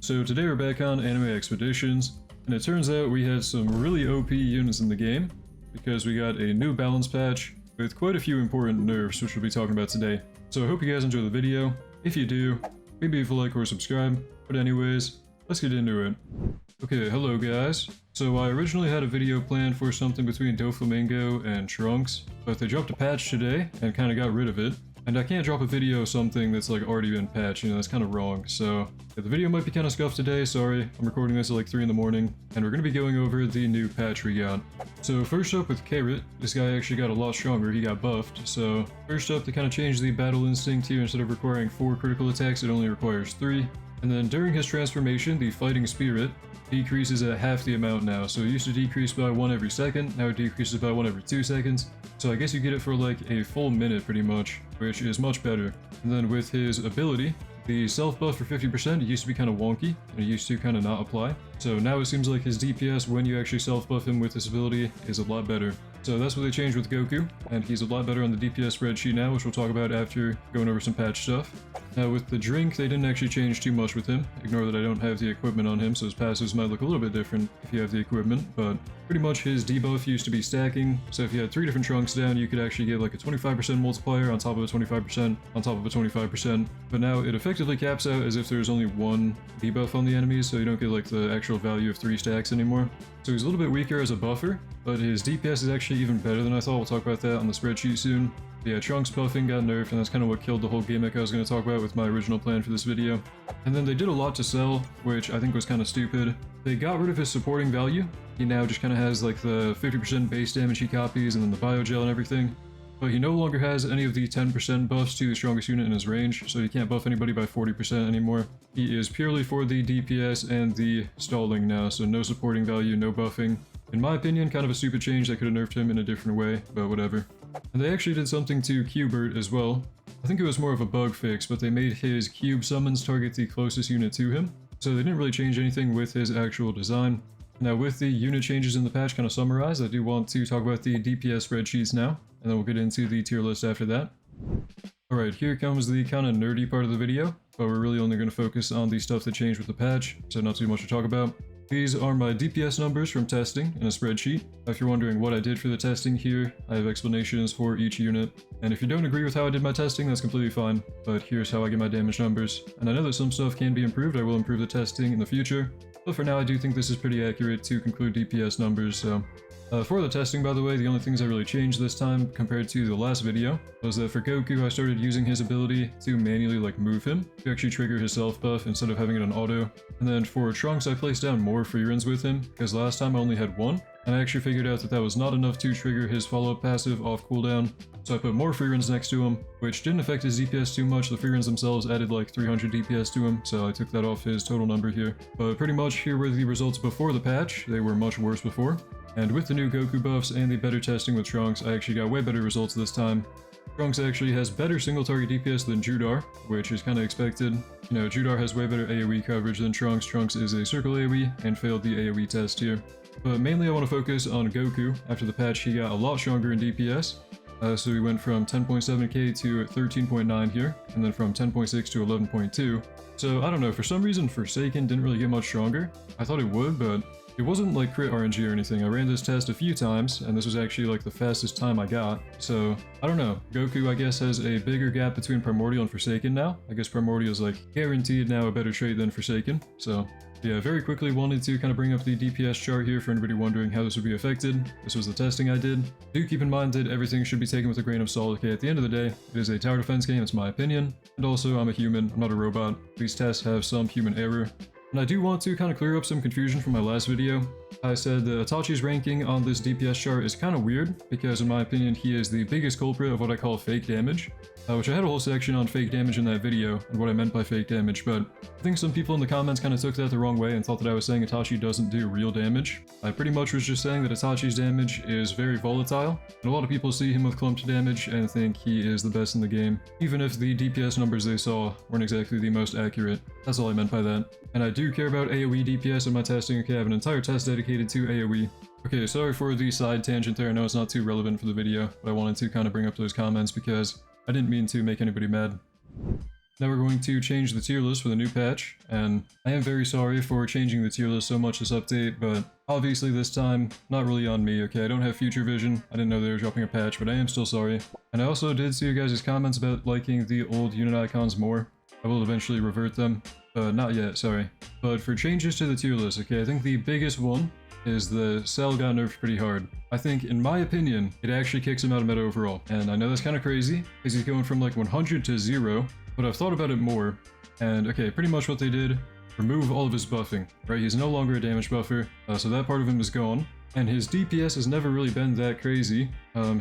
So today we're back on Anime Expeditions, and it turns out we had some really OP units in the game, because we got a new balance patch with quite a few important nerfs, which we'll be talking about today. So I hope you guys enjoy the video. If you do, maybe leave a like or subscribe. But anyways, let's get into it. Okay, hello guys. So I originally had a video planned for something between Doflamingo and Trunks, but they dropped a patch today and kind of got rid of it. And I can't drop a video of something that's like already been patched, you know, that's kind of wrong. So yeah, the video might be kind of scuffed today, sorry. I'm recording this at like 3 in the morning, and we're going to be going over the new patch we got. So first up with Carrot, this guy actually got a lot stronger, he got buffed. So first up, they kind of changed the battle instinct here. Instead of requiring 4 critical attacks, it only requires 3. And then during his transformation, the fighting spirit decreases at half the amount now. So it used to decrease by 1 every second, now it decreases by 1 every 2 seconds. So I guess you get it for like a full minute pretty much, which is much better. And then with his ability, the self buff for 50%, it used to be kind of wonky, and it used to kind of not apply. So now it seems like his DPS when you actually self buff him with this ability is a lot better. So that's what they changed with Goku, and he's a lot better on the DPS spreadsheet now, which we'll talk about after going over some patch stuff. Now with the drink, they didn't actually change too much with him. Ignore that I don't have the equipment on him, so his passives might look a little bit different if you have the equipment, but pretty much his debuff used to be stacking. So if you had 3 different Trunks down, you could actually get like a 25% multiplier on top of a 25% on top of a 25%. But now it effectively caps out as if there's only 1 debuff on the enemies, so you don't get like the actual value of 3 stacks anymore. So he's a little bit weaker as a buffer, but his DPS is actually even better than I thought. We'll talk about that on the spreadsheet soon. Yeah, Trunks buffing got nerfed, and that's kind of what killed the whole gimmick I was going to talk about with my original plan for this video. And then they did a lot to sell, which I think was kind of stupid. They got rid of his supporting value. He now just kind of has like the 50% base damage he copies and then the biogel and everything. But he no longer has any of the 10% buffs to the strongest unit in his range, so he can't buff anybody by 40% anymore. He is purely for the DPS and the stalling now, so no supporting value, no buffing. In my opinion, kind of a stupid change that could have nerfed him in a different way, but whatever. And they actually did something to Cubert as well. I think it was more of a bug fix, but they made his cube summons target the closest unit to him. So they didn't really change anything with his actual design. Now with the unit changes in the patch kind of summarized, I do want to talk about the DPS spreadsheets now, and then we'll get into the tier list after that. Alright, here comes the kind of nerdy part of the video, but we're really only going to focus on the stuff that changed with the patch, so not too much to talk about. These are my DPS numbers from testing in a spreadsheet. If you're wondering what I did for the testing here, I have explanations for each unit. And if you don't agree with how I did my testing, that's completely fine. But here's how I get my damage numbers. And I know that some stuff can be improved. I will improve the testing in the future. But for now, I do think this is pretty accurate to conclude DPS numbers, so... for the testing, by the way, the only things I really changed this time compared to the last video was that for Goku, I started using his ability to manually like move him to actually trigger his self buff instead of having it on auto. And then for Trunks, I placed down more free runs with him because last time I only had 1, and I actually figured out that that was not enough to trigger his follow-up passive off cooldown. So I put more free runs next to him, which didn't affect his DPS too much. The free runs themselves added like 300 DPS to him, so I took that off his total number here. But pretty much here were the results before the patch. They were much worse before. And with the new Goku buffs and the better testing with Trunks, I actually got way better results this time. Trunks actually has better single target DPS than Judar, which is kind of expected. You know, Judar has way better AoE coverage than Trunks. Trunks is a circle AoE and failed the AoE test here. But mainly I want to focus on Goku. After the patch, he got a lot stronger in DPS. So we went from 10.7k to 13.9 here, and then from 10.6 to 11.2. So I don't know, for some reason Forsaken didn't really get much stronger. I thought it would, but it wasn't like crit RNG or anything. I ran this test a few times, and this was actually like the fastest time I got. So, I don't know. Goku, I guess, has a bigger gap between Primordial and Forsaken now. I guess Primordial is like guaranteed now a better trait than Forsaken. So, yeah, very quickly wanted to kind of bring up the DPS chart here for anybody wondering how this would be affected. This was the testing I did. Do keep in mind that everything should be taken with a grain of salt. Okay, at the end of the day, it is a tower defense game, it's my opinion. And also, I'm a human, I'm not a robot. These tests have some human error. And I do want to kind of clear up some confusion from my last video. I said that Itachi's ranking on this DPS chart is kind of weird, because in my opinion he is the biggest culprit of what I call fake damage. Which I had a whole section on fake damage in that video, and what I meant by fake damage, but I think some people in the comments kind of took that the wrong way and thought that I was saying Itachi doesn't do real damage. I pretty much was just saying that Itachi's damage is very volatile, and a lot of people see him with clumped damage and think he is the best in the game, even if the DPS numbers they saw weren't exactly the most accurate. That's all I meant by that. And I do care about AoE DPS in my testing. Okay, I have an entire test dedicated to AoE. Okay, sorry for the side tangent there. I know it's not too relevant for the video, but I wanted to kind of bring up those comments because I didn't mean to make anybody mad. Now we're going to change the tier list for the new patch, and I am very sorry for changing the tier list so much this update, but obviously this time, not really on me, okay? I don't have future vision. I didn't know they were dropping a patch, but I am still sorry. And I also did see you guys' comments about liking the old unit icons more. I will eventually revert them, but not yet, sorry. But for changes to the tier list, okay, I think the biggest one is the cell got nerfed pretty hard. I think, in my opinion, it actually kicks him out of meta overall. And I know that's kind of crazy, because he's going from like 100 to 0, but I've thought about it more, and okay, pretty much what they did, remove all of his buffing, right? He's no longer a damage buffer, so that part of him is gone. And his DPS has never really been that crazy.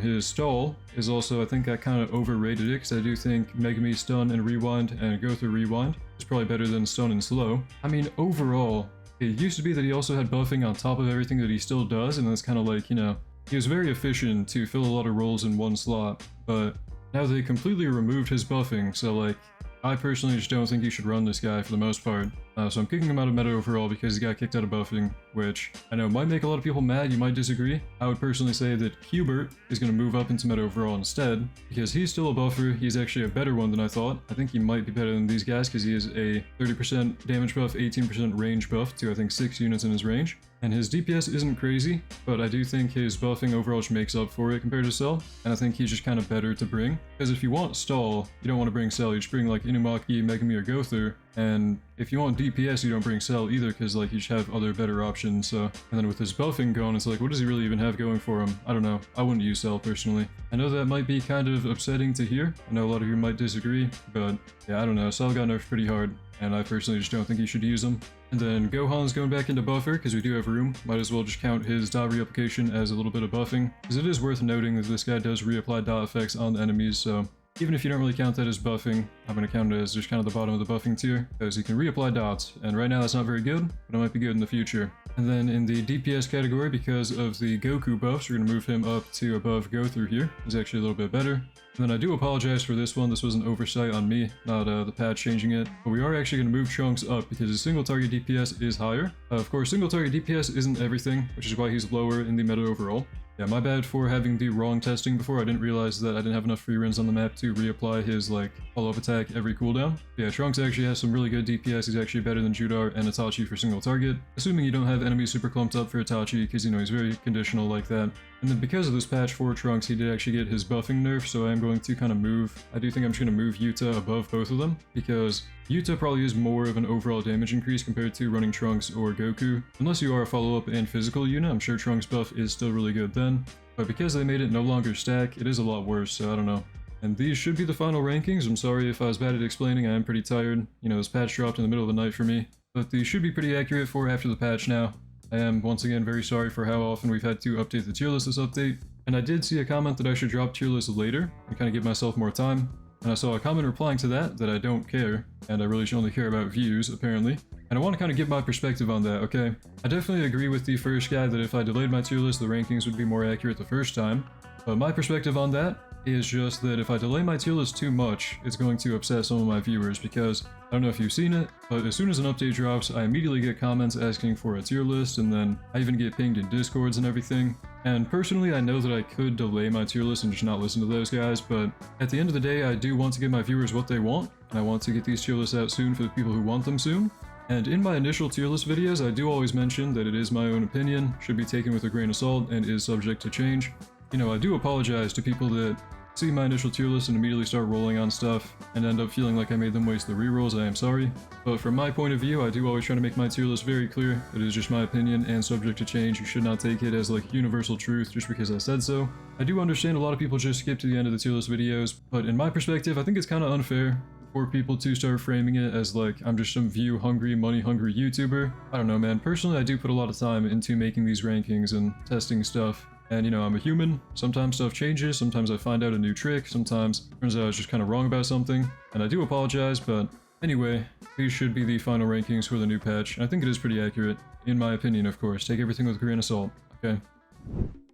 His stall is also, I think I kind of overrated it, because I do think Megami stun and rewind and go through rewind is probably better than stun and slow. I mean, overall, it used to be that he also had buffing on top of everything that he still does, and it's kind of like, you know, he was very efficient to fill a lot of roles in one slot, but now they completely removed his buffing, so like, I personally just don't think you should run this guy for the most part. So I'm kicking him out of meta overall because he got kicked out of buffing, which I know might make a lot of people mad, you might disagree. I would personally say that Hubert is going to move up into meta overall instead, because he's still a buffer, he's actually a better one than I thought. I think he might be better than these guys because he is a 30% damage buff, 18% range buff to I think 6 units in his range. And his DPS isn't crazy, but I do think his buffing overall just makes up for it compared to Cell, and I think he's just kind of better to bring. Because if you want Stall, you don't want to bring Cell, you just bring like Inumaki, Megami, or Gother, and if you want DPS, you don't bring Cell either, because like you just have other better options, so. And then with his buffing going, it's like, what does he really even have going for him? I don't know, I wouldn't use Cell personally. I know that might be kind of upsetting to hear, I know a lot of you might disagree, but yeah, I don't know, Cell got nerfed pretty hard, and I personally just don't think you should use him. And then Gohan's going back into buffer, because we do have room. Might as well just count his dot reapplication as a little bit of buffing, because it is worth noting that this guy does reapply dot effects on the enemies, so even if you don't really count that as buffing, I'm going to count it as just kind of the bottom of the buffing tier, because he can reapply dots, and right now that's not very good, but it might be good in the future. And then in the DPS category, because of the Goku buffs, we're going to move him up to above Go Through here. He's actually a little bit better. And then I do apologize for this one, this was an oversight on me, not the patch changing it. But we are actually going to move Trunks up because his single target DPS is higher. Of course, single target DPS isn't everything, which is why he's lower in the meta overall. Yeah, my bad for having the wrong testing before. I didn't realize that I didn't have enough free runs on the map to reapply his, like, follow-up attack every cooldown. Yeah, Trunks actually has some really good DPS. He's actually better than Judar and Itachi for single target. Assuming you don't have enemies super clumped up for Itachi, because, you know, he's very conditional like that. And then because of this patch for Trunks, he did actually get his buffing nerf, so I am going to kind of move. I do think I'm just going to move Yuta above both of them, because Yuta probably is more of an overall damage increase compared to running Trunks or Goku. Unless you are a follow-up and physical unit, I'm sure Trunks buff is still really good then. But because they made it no longer stack, it is a lot worse, so I don't know. And these should be the final rankings. I'm sorry if I was bad at explaining, I am pretty tired. You know, this patch dropped in the middle of the night for me. But these should be pretty accurate for after the patch now. I am, once again, very sorry for how often we've had to update the tier list this update. And I did see a comment that I should drop tier lists later, and kind of give myself more time. And I saw a comment replying to that I don't care, and I really should only care about views, apparently. And I want to kind of give my perspective on that, okay? I definitely agree with the first guy that if I delayed my tier list, the rankings would be more accurate the first time. But my perspective on that is just that if I delay my tier list too much, it's going to upset some of my viewers, because I don't know if you've seen it, but as soon as an update drops, I immediately get comments asking for a tier list, and then I even get pinged in Discords and everything. And personally, I know that I could delay my tier list and just not listen to those guys, but at the end of the day, I do want to give my viewers what they want, and I want to get these tier lists out soon for the people who want them soon. And in my initial tier list videos, I do always mention that it is my own opinion, should be taken with a grain of salt, and is subject to change. You know, I do apologize to people that see my initial tier list and immediately start rolling on stuff and end up feeling like I made them waste the rerolls. I am sorry. But from my point of view, I do always try to make my tier list very clear. It is just my opinion and subject to change. You should not take it as like universal truth just because I said so. I do understand a lot of people just skip to the end of the tier list videos, but in my perspective, I think it's kind of unfair for people to start framing it as like I'm just some view hungry, money hungry YouTuber. I don't know, man. Personally, I do put a lot of time into making these rankings and testing stuff. And you know, I'm a human. Sometimes stuff changes, sometimes I find out a new trick, sometimes it turns out I was just kind of wrong about something. And I do apologize, but anyway, these should be the final rankings for the new patch. I think it is pretty accurate, in my opinion, of course. Take everything with a grain of salt, okay?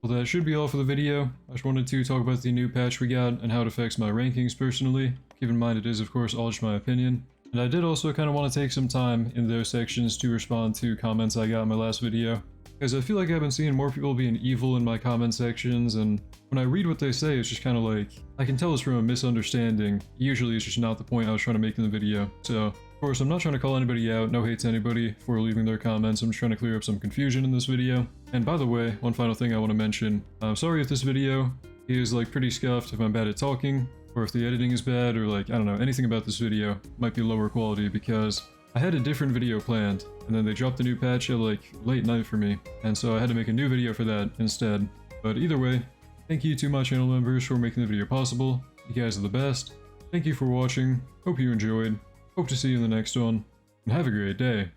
Well, that should be all for the video. I just wanted to talk about the new patch we got and how it affects my rankings personally. Keep in mind it is, of course, all just my opinion. And I did also kind of want to take some time in those sections to respond to comments I got in my last video, because I feel like I've been seeing more people being evil in my comment sections, and when I read what they say, it's just kind of like, I can tell it's from a misunderstanding. Usually it's just not the point I was trying to make in the video. So, of course, I'm not trying to call anybody out, no hate to anybody for leaving their comments. I'm just trying to clear up some confusion in this video. And by the way, one final thing I want to mention. I'm sorry if this video is like pretty scuffed, if I'm bad at talking, or if the editing is bad, or like, I don't know, anything about this video might be lower quality, because I had a different video planned, and then they dropped the new patch at like late night for me, and so I had to make a new video for that instead. But either way, thank you to my channel members for making the video possible. You guys are the best. Thank you for watching. Hope you enjoyed. Hope to see you in the next one, and have a great day.